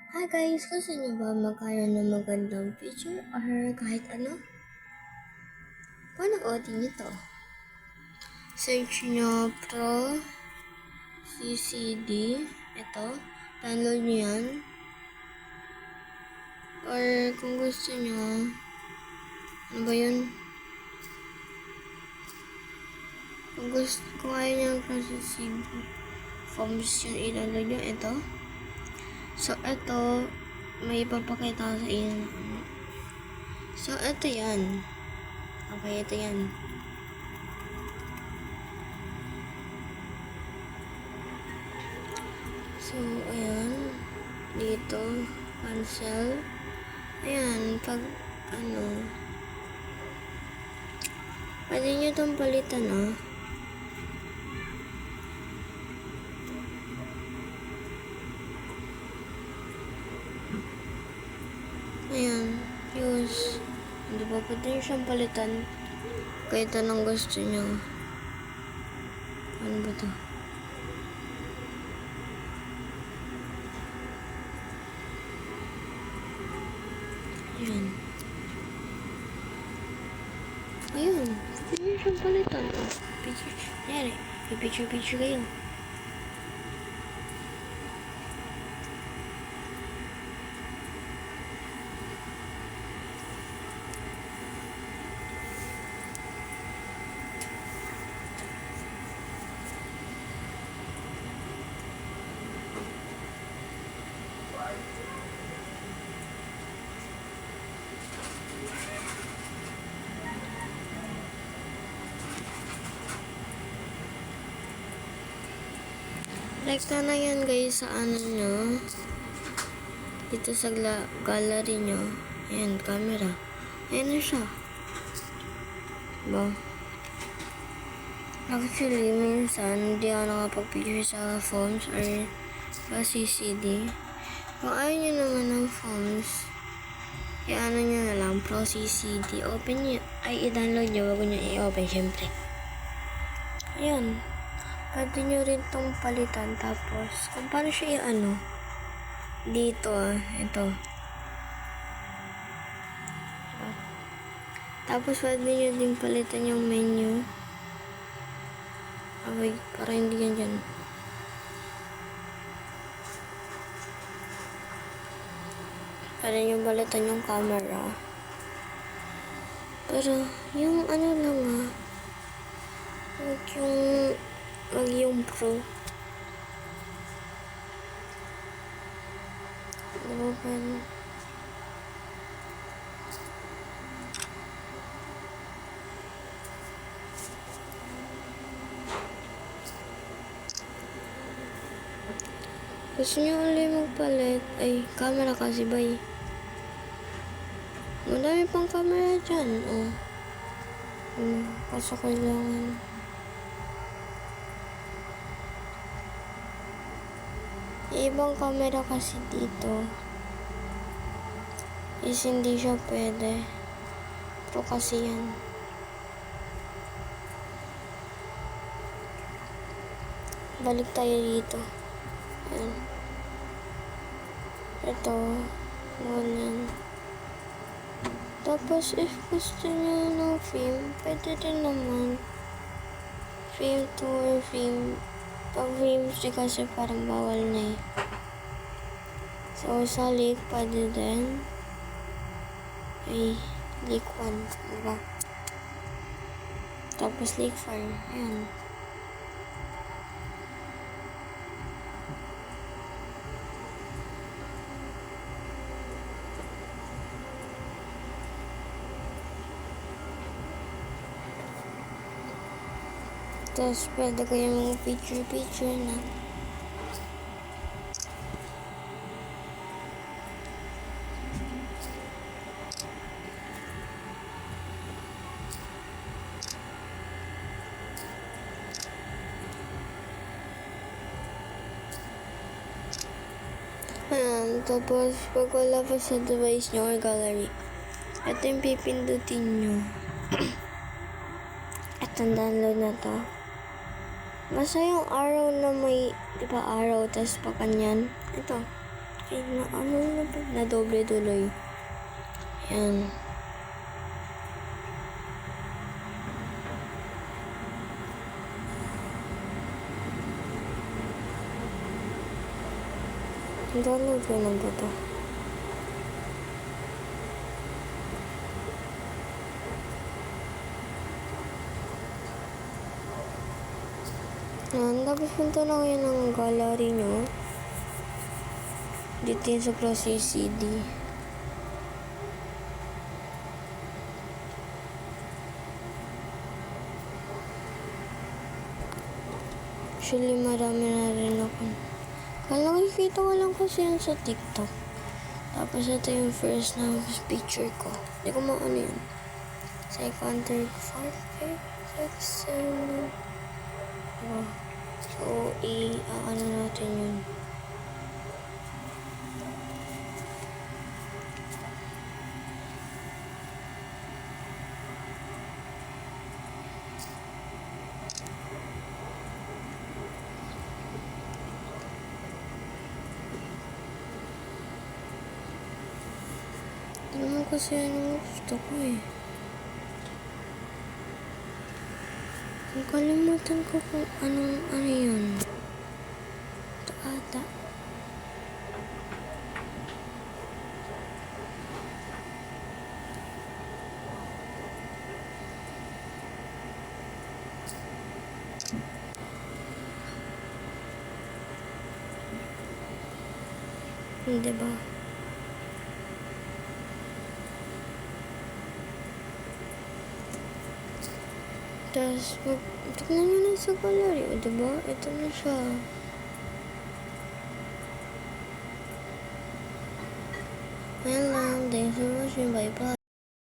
Hi guys! Gusto niyo ba magkaroon ng magandang picture or kahit ano? Panoorin niyo to. Search niyo Pro CCD. Ito. Download niyo yan. Or kung gusto niyo, ano ba yun? Kung ayaw niyo ng processing forms yung i-download niyo, ito. So, ito, may ipapakita ko sa inyo. So, ito yan. Okay, ito yan. So, ayan. Dito, cancel. Ayan, pag, pwede nyo itong palitan, Ayan, use. Hindi ba pwede nyo siyang palitan? Kahit anong gusto nyo. Ano ba ito? Ayan. Ayun. Pwede nyo siyang palitan. Picture. Ayan eh. Picture kayo. Rekta na yan guys sa ano nyo. Dito sa gallery nyo. Ayan, camera. Ayan na siya. Diba? Actually, minsan, hindi ako nakapag-picture sa phones or sa CCD. Kung ayaw nyo naman ng phones, i-ano nyo na lang, Pro CCD. Open nyo, ay i-download nyo, wag nyo i-open syempre. Ayan. Pwede nyo rin tong palitan. Tapos, kung paano siya i-ano, dito ito. Tapos, pwede nyo din palitan yung menu. Okay, para hindi yan dyan. Pwede nyo palitan yung camera. Pero, yung ano lang wag yung pro. Diba pwede? Gusto nyo ulit magpalit? Ay, camera kasi bay. Madami pang camera dyan. Kaso kailangan. Ibang camera kasi dito is hindi siya pwede. Pro kasi yan. Balik tayo dito. Ayan. Ito. Ganyan. Tapos, if gusto nyo ng film, pwede din naman. Film 2 or film. Pag films di kasi parang bawal na eh. So, sa leak, pwede din. Ay, leak 1. Diba? Tapos, leak 4. Ayan. Tapos, pwede kayo mga picture na. Ayan. Tapos, pag wala pa sa device nyo or gallery, ito yung pipindutin nyo. Itong download na to. Basta yung arrow na may, di ba arrow, tapos pa kanyan. Ito. Ay, na doble tuloy. Yan. Download ko na ba ito? Yan, tapos punta na kayo ng gallery nyo. Dito yun sa Process CD. Actually, marami na rin ako. Kala nakikita ko lang kasi yan sa TikTok. Tapos ito yung first na picture ko. Hindi ko maano yun. Second, third, fourth, fifth, sixth, seven. Oh. So, ano natin yun. Ano naman kasi anong gusto ko eh. Kalimutan ko kung ano yun. Ito ata. Hindi ba? Tapos, tignan nyo na sa gallery. O, diba? Ito na siya.